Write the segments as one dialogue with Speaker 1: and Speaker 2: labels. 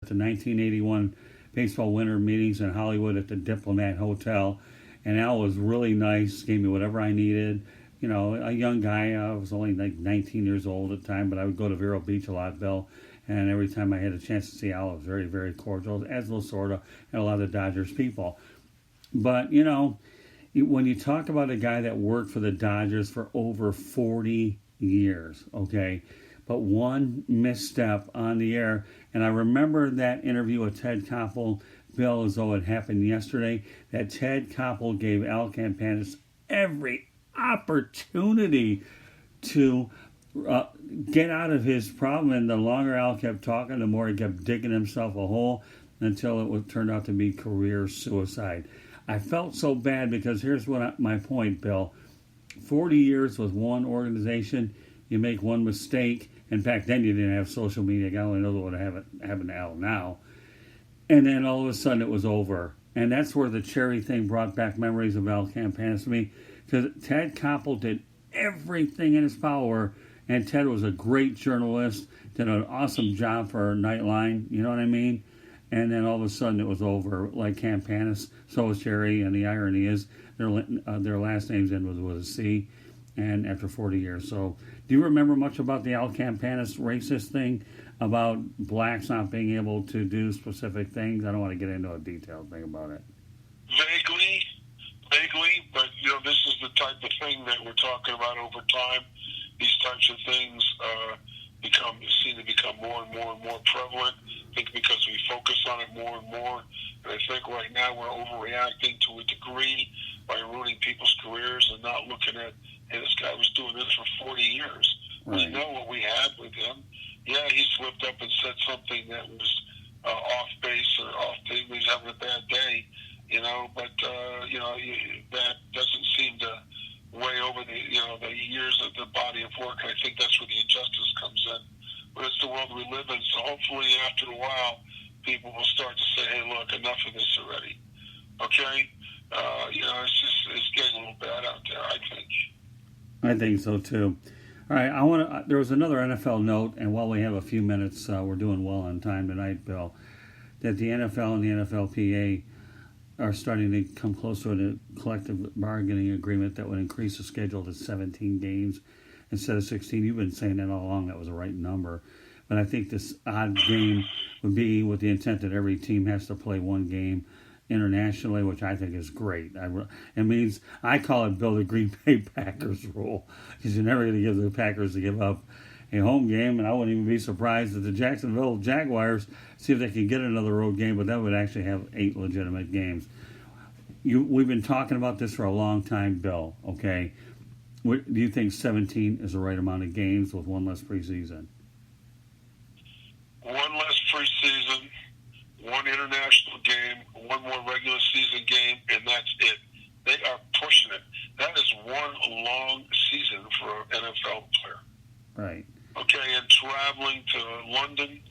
Speaker 1: the 1981 baseball winter meetings in Hollywood at the Diplomat Hotel. And Al was really nice, gave me whatever I needed. You know, a young guy. I was only like 19 years old at the time, but I would go to Vero Beach a lot, Bill. And every time I had a chance to see Al, it was very, very cordial, as Lasorda and a lot of the Dodgers people. But, you know, when you talk about a guy that worked for the Dodgers for over 40 years, okay, but one misstep on the air, and I remember that interview with Ted Koppel, Bill, as though it happened yesterday, that Ted Koppel gave Al Campanis every opportunity to get out of his problem, and the longer Al kept talking, the more he kept digging himself a hole until it turned out to be career suicide. I felt so bad because here's my point, Bill. 40 years with one organization, you make one mistake, and back then you didn't have social media. God only knows what would have happened to Al now. And then all of a sudden it was over. And that's where the cherry thing brought back memories of Al Campanis to me, because Ted Koppel did everything in his power, and Ted was a great journalist, did an awesome job for Nightline, you know what I mean? And then all of a sudden it was over, like Campanis, so was Cherry, and the irony is their last names end with a C, and after 40 years. So do you remember much about the Al Campanis racist thing, about blacks not being able to do specific things? I don't want to get into a detailed thing about it.
Speaker 2: Vaguely, but this is the type of thing that we're talking about over time. These types of things seem to become more and more and more prevalent. I think because we focus on it more and more, and I think right now we're overreacting to a degree by ruining people's careers and not looking at, hey, this guy was doing this for 40 years. Right. We know what we had with him. Yeah, he slipped up and said something that was off base or off thing. He was having a bad day, but that doesn't seem to weigh over the years of the body of work. And I think that's where the injustice comes in. But it's the world we live in. So hopefully after a while, people will start to say, hey, look, enough of this already. Okay? It's getting a little bad out there, I think.
Speaker 1: I think so too. All right, there was another NFL note, and while we have a few minutes, we're doing well on time tonight, Bill, that the NFL and the NFLPA are starting to come close to a collective bargaining agreement that would increase the schedule to 17 games instead of 16. You've been saying that all along that was the right number. But I think this odd game would be with the intent that every team has to play one game internationally, which I think is great. It means, I call it, Bill, the Green Bay Packers rule, because you're never going to give the Packers to give up a home game, and I wouldn't even be surprised if the Jacksonville Jaguars see if they can get another road game, but that would actually have 8 legitimate games. We've been talking about this for a long time, Bill, okay? Do you think 17 is the right amount of games with one less preseason?
Speaker 2: One less preseason, one international game, one more regular season game, and that's it. They are pushing it. That is one long season for an NFL player.
Speaker 1: Right.
Speaker 2: Okay, and traveling to London,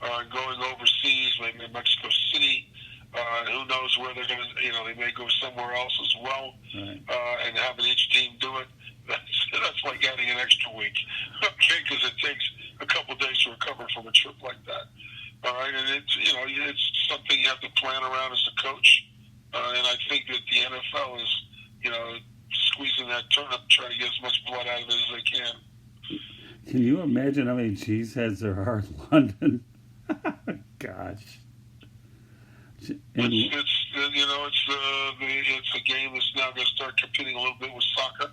Speaker 2: going overseas, maybe Mexico City, who knows where they're going to, they may go somewhere else as well,
Speaker 1: right.
Speaker 2: And having each team do it. That's like adding an extra week, okay, because it takes a couple of days to recover from a trip like that. All right, and it's something you have to plan around as a coach, and I think that the NFL is, squeezing that turnip, trying to get as much blood out of it as they can.
Speaker 1: Can you imagine how many cheeseheads there are in London? Gosh.
Speaker 2: It's a game that's now going to start competing a little bit with soccer.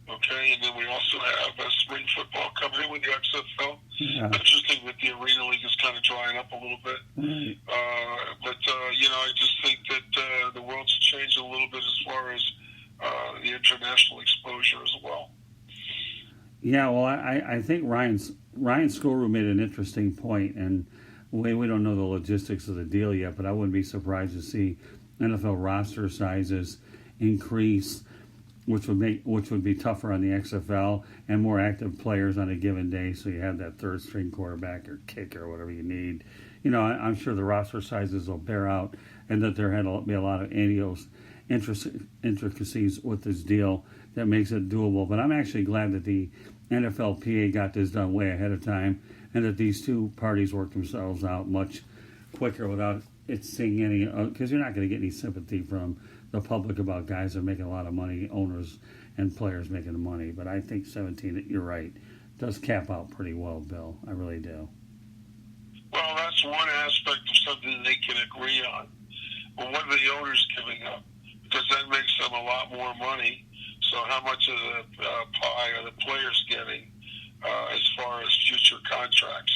Speaker 2: Okay, and then we also have spring football coming in with the XFL.
Speaker 1: Yeah.
Speaker 2: Interesting that the Arena League is kind of drying up a little bit.
Speaker 1: Right.
Speaker 2: I just think that the world's changed a little bit as far as the international exposure as well.
Speaker 1: Yeah, well, I think Ryan Schoolroom made an interesting point, and we don't know the logistics of the deal yet, but I wouldn't be surprised to see NFL roster sizes increase, which would be tougher on the XFL, and more active players on a given day, so you have that third string quarterback or kicker or whatever you need. I'm sure the roster sizes will bear out, and that there had to be a lot of intricacies with this deal that makes it doable. But I'm actually glad that the NFLPA got this done way ahead of time, and that these two parties worked themselves out much quicker without it seeing any, because you're not going to get any sympathy from the public about guys that are making a lot of money, owners and players making the money. But I think 17, you're right, does cap out pretty well, Bill. I really do.
Speaker 2: Well, that's one aspect of something they can agree on. Well, what are the owners giving up? Because that makes them a lot more money. So how much of the pie are the players getting as far as future contracts?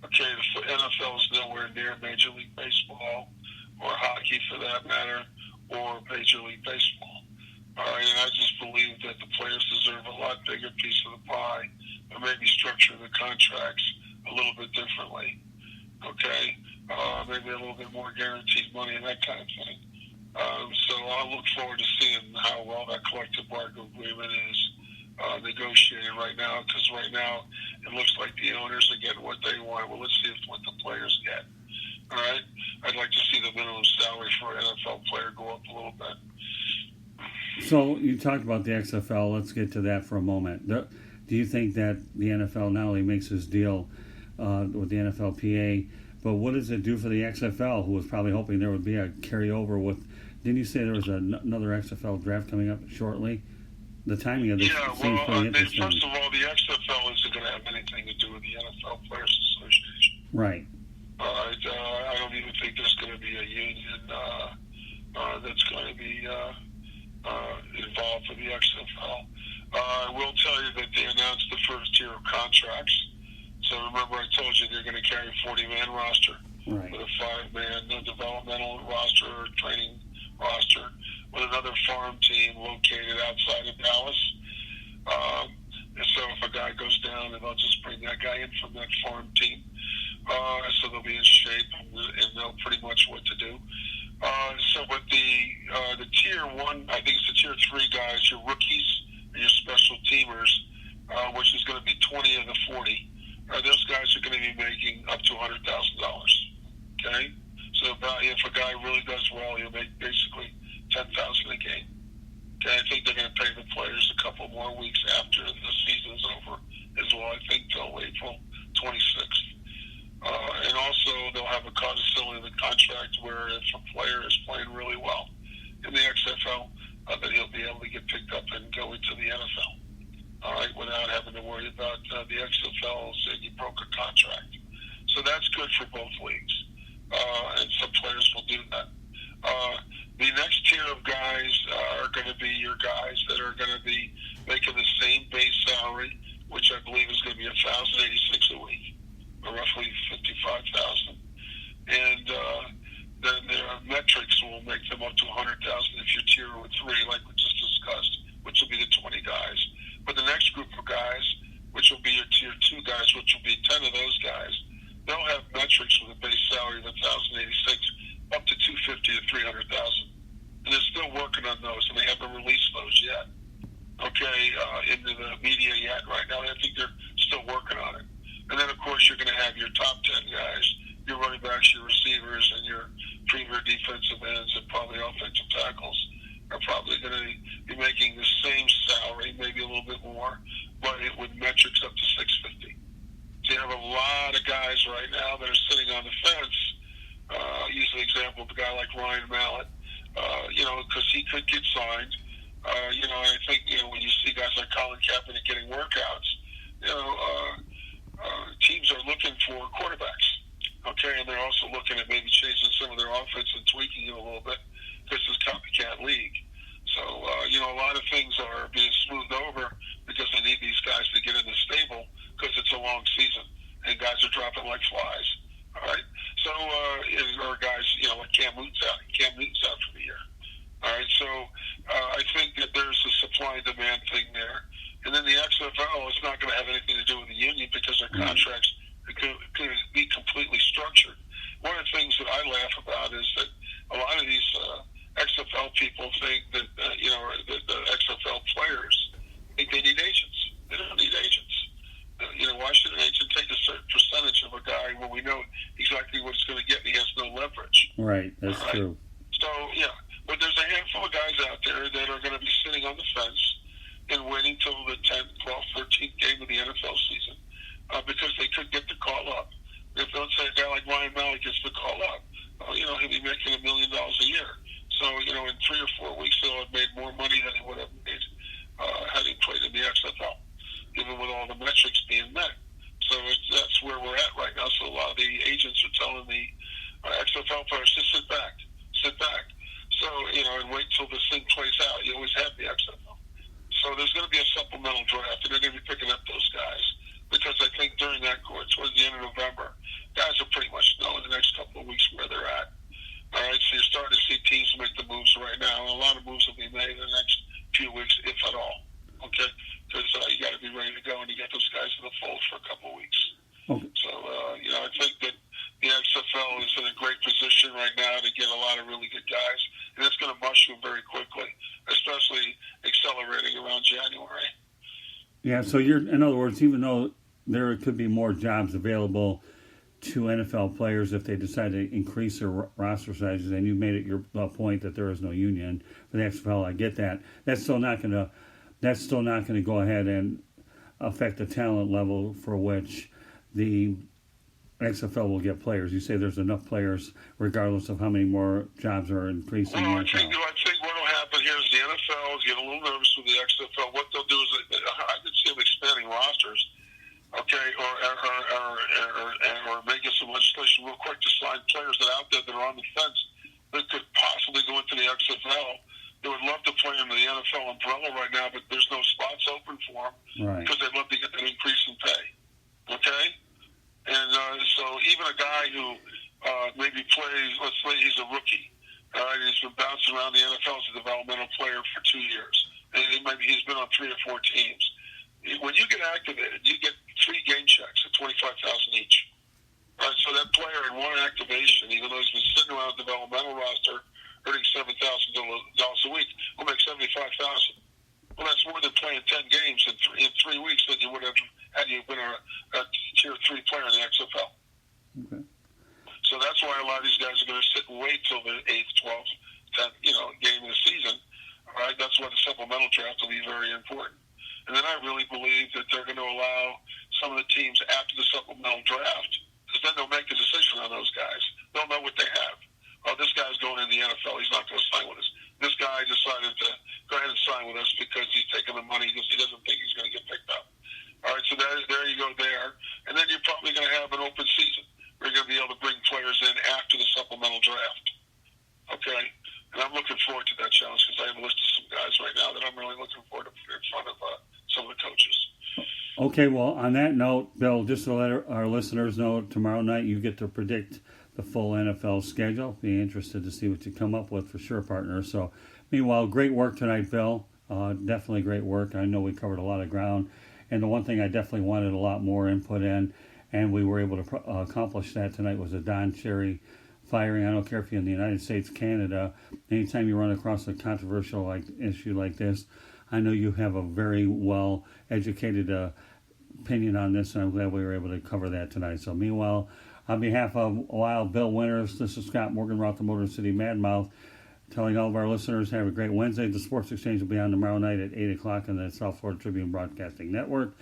Speaker 2: Okay, the NFL is nowhere near Major League Baseball or hockey for that matter, or Major League Baseball. All right, and I just believe that the players deserve a lot bigger piece of the pie, and maybe structure the contracts a little bit differently. Okay, maybe a little bit more guaranteed money and that kind of thing. So I'll look forward to seeing how well that collective bargaining agreement is negotiated right now, because right now it looks like the owners are getting what they want. Well, let's see what the players get. All right, I'd like to see the minimum salary for an NFL player go up a little bit.
Speaker 1: So you talked about the XFL. Let's get to that for a moment. Do you think that the NFL not only makes this deal with the NFLPA, but what does it do for the XFL, who was probably hoping there would be a carryover with? Didn't you say there was another XFL draft coming up shortly? The timing of this seems pretty interesting.
Speaker 2: First of all, the XFL isn't going to have anything to do with the NFL Players Association.
Speaker 1: Right.
Speaker 2: I don't even think there's going to be a union that's going to be involved for the XFL. I will tell you that they announced the first tier of contracts. So remember, I told you they're going to carry a 40-man roster,
Speaker 1: right, with
Speaker 2: a 5-man developmental roster or training roster, with another farm team located outside of Dallas. And so if a guy goes down, then they'll just bring that guy in from that farm team. So they'll be in shape and know pretty much what to do. So with the tier 1, I think it's the tier 3 guys, your rookies and your special teamers, which is going to be 20 of the 40. Those guys are going to be making up to $100,000. Okay, so if a guy really does well, he'll make basically $10,000 a game. Okay, I think they're going to pay the players a couple more weeks after the season's over as well. I think till April 26th. And also they'll have a codicil in the contract where if a player is playing really well in the XFL, that he'll be able to get picked up and go into the NFL. All right, without having to worry about the XFL saying he broke a contract. So that's good for both leagues, and some players will do that. The next tier of guys are going to be your guys that are going to be making the same base salary, which I believe is going to be $1,086 a week, or roughly $55,000. And then their metrics will make them up to $100,000 if you're tier 3, like we just discussed, which will be the 20 guys. But the next group of guys, which will be your tier 2 guys, which will be 10 of those guys, they'll have metrics with a base salary of $1,086 up to $250,000 to $300,000, and they're still working on those, and they haven't released those yet. Okay, into the media yet. Right now, I think they're still working on it. And then, of course, you're going to have your top 10 guys, your running backs, your receivers, and your premier defensive ends, and probably offensive tackles are probably going to be making the same salary, maybe a little bit more, but it with metrics up to $650. So you have a lot of guys right now that are sitting on the fence. Use an example of a guy like Ryan Mallett, because he could get signed. And I think, when you see guys like Colin-Kaepernick getting workouts, teams are looking for quarterbacks. Okay, and they're also looking at maybe changing some of their offense and tweaking it a little bit, because it's a copycat league. So, a lot of things are being smoothed over because they need these guys to get in the stable, because it's a long season and guys are dropping like flies. All right. So, or guys, like Cam Newton's out for the year. All right. So, I think that there's a supply and demand thing there. And then the XFL is not going to have anything to do with the union, because their contracts could be completely structured. One of the things that I laugh about is that a lot of these XFL people think that, the XFL players think they need agents. They don't need agents. Why should an agent take a certain percentage of a guy when we know exactly what he's going to get and he has no leverage?
Speaker 1: Right, that's true.
Speaker 2: So, but there's a handful of guys out there that are going to be sitting on the fence and waiting till the 10th, 12th, 13th game of the NFL season, because they could get the call up. If, let's say, a guy like Ryan Mallett gets the call up, he'll be making $1 million a year. So, in 3 or 4 weeks, he'll have made more money than he would have made had he played in the XFL, even with all the metrics being met. So that's where we're at right now. So a lot of the agents are telling the XFL players to sit back. So, and wait till this thing plays out. You always have the XFL. So there's going to be a supplemental draft, and they're going to be picking up those guys. Because I think during that course, towards the end of November, guys will pretty much know in the next couple of weeks where they're at. All right, so you're starting to see teams make the moves right now, and a lot of moves will be made in the next few weeks, if at all. Okay, because you got to be ready to go, and you get those guys in the fold for a couple of weeks. Okay. So, I think that the XFL is in a great position right now to get a lot of really good guys, and it's going to mushroom very quickly, especially accelerating around January.
Speaker 1: Yeah, so in other words, even though there could be more jobs available to NFL players if they decide to increase their roster sizes, and you made it your point that there is no union for the XFL. I get that. That's still not going to go ahead and affect the talent level for which the XFL will get players. You say there's enough players regardless of how many more jobs are increasing.
Speaker 2: Well, I think what will happen here is the NFL is getting a little nervous with the XFL. What they'll do is I could see them expanding rosters. Okay, or making some legislation real quick to sign players that are out there that are on the fence that could possibly go into the XFL. They would love to play in the NFL umbrella right now, but there's no spots open for them because they'd love to get that increase in pay. Okay, and so even a guy who maybe plays, let's say he's a rookie, all right, he's been bouncing around the NFL as a developmental player for 2 years, and he's been on 3 or 4 teams. When you get activated, you get 3 game checks at $25,000 each. All right, so that player in one activation, even though he's been sitting around a developmental roster, earning $7,000 a week, will make $75,000. Well, that's more than playing 10 games in 3 weeks than you would have had you been a tier 3 player in the XFL.
Speaker 1: Okay.
Speaker 2: So that's why a lot of these guys are going to sit and wait till the 8th, 12th, 10th, game of the season. All right, that's why the supplemental draft will be very important. And then I really believe that they're going to allow some of the teams after the supplemental draft, because then they'll make a decision on those guys. They'll know what they have. Oh, this guy's going in the NFL. He's not going to sign with us. This guy decided to go ahead and sign with us because he's taking the money because he doesn't think he's going to get picked up. All right, so there you go there. And then you're probably going to have an open season where you're going to be able to bring players in after the supplemental draft. Okay? And I'm looking forward to that challenge because I have a list of some guys right now that I'm really looking forward to put in front of some of the coaches.
Speaker 1: Okay, well, on that note, Bill, just to let our listeners know, tomorrow night you get to predict the full NFL schedule. Be interested to see what you come up with for sure, partner. So, meanwhile, great work tonight, Bill. Definitely great work. I know we covered a lot of ground. And the one thing I definitely wanted a lot more input in, and we were able to accomplish that tonight, was a Don Cherry firing. I don't care if you're in the United States, Canada. Anytime you run across a controversial issue like this, I know you have a very well-educated opinion on this, and I'm glad we were able to cover that tonight. So, meanwhile, on behalf of Wild Bill Winters, this is Scott Morganroth, the Motor City Madmouth, telling all of our listeners, have a great Wednesday. The Sports Exchange will be on tomorrow night at 8 o'clock on the South Florida Tribune Broadcasting Network.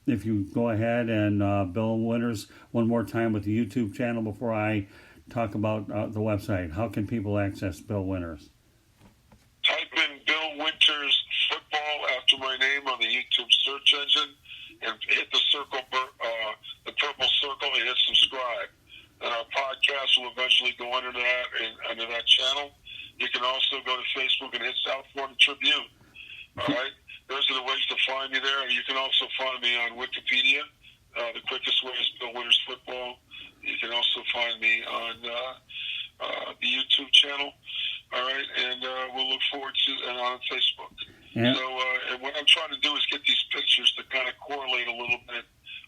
Speaker 1: If you go ahead and Bill Winters, one more time with the YouTube channel before I talk about the website. How can people access Bill Winters?
Speaker 2: Type in Bill Winters Football after my name on the YouTube search engine and hit the circle, the purple circle, and hit subscribe. And our podcast will eventually go under that channel. You can also go to Facebook and hit South Florida Tribune. All right? Those are the ways to find me there. You can also find me on Wikipedia. The quickest way is Bill Winters Football. You can also find me on the YouTube channel. All right? And we'll look forward to and on Facebook. Yeah. So and what I'm trying to do is get these pictures to kind of correlate a little bit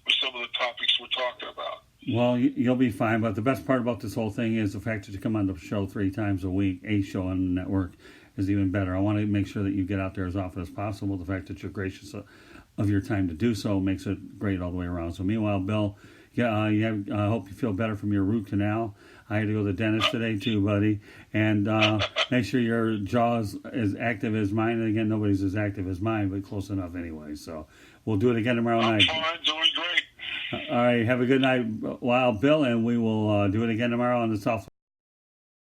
Speaker 2: with some of the topics we're talking about.
Speaker 1: Well, you'll be fine, but the best part about this whole thing is the fact that you come on the show 3 times a week, a show on the network, is even better. I want to make sure that you get out there as often as possible. The fact that you're gracious of your time to do so makes it great all the way around. So meanwhile, Bill, I hope you feel better from your root canal. I had to go to the dentist today too, buddy. And make sure your jaw is as active as mine. And again, nobody's as active as mine, but close enough anyway. So we'll do it again tomorrow night.
Speaker 2: I'm fine, doing great.
Speaker 1: All right. Have a good night, Wild Bill, and we will do it again tomorrow on the South.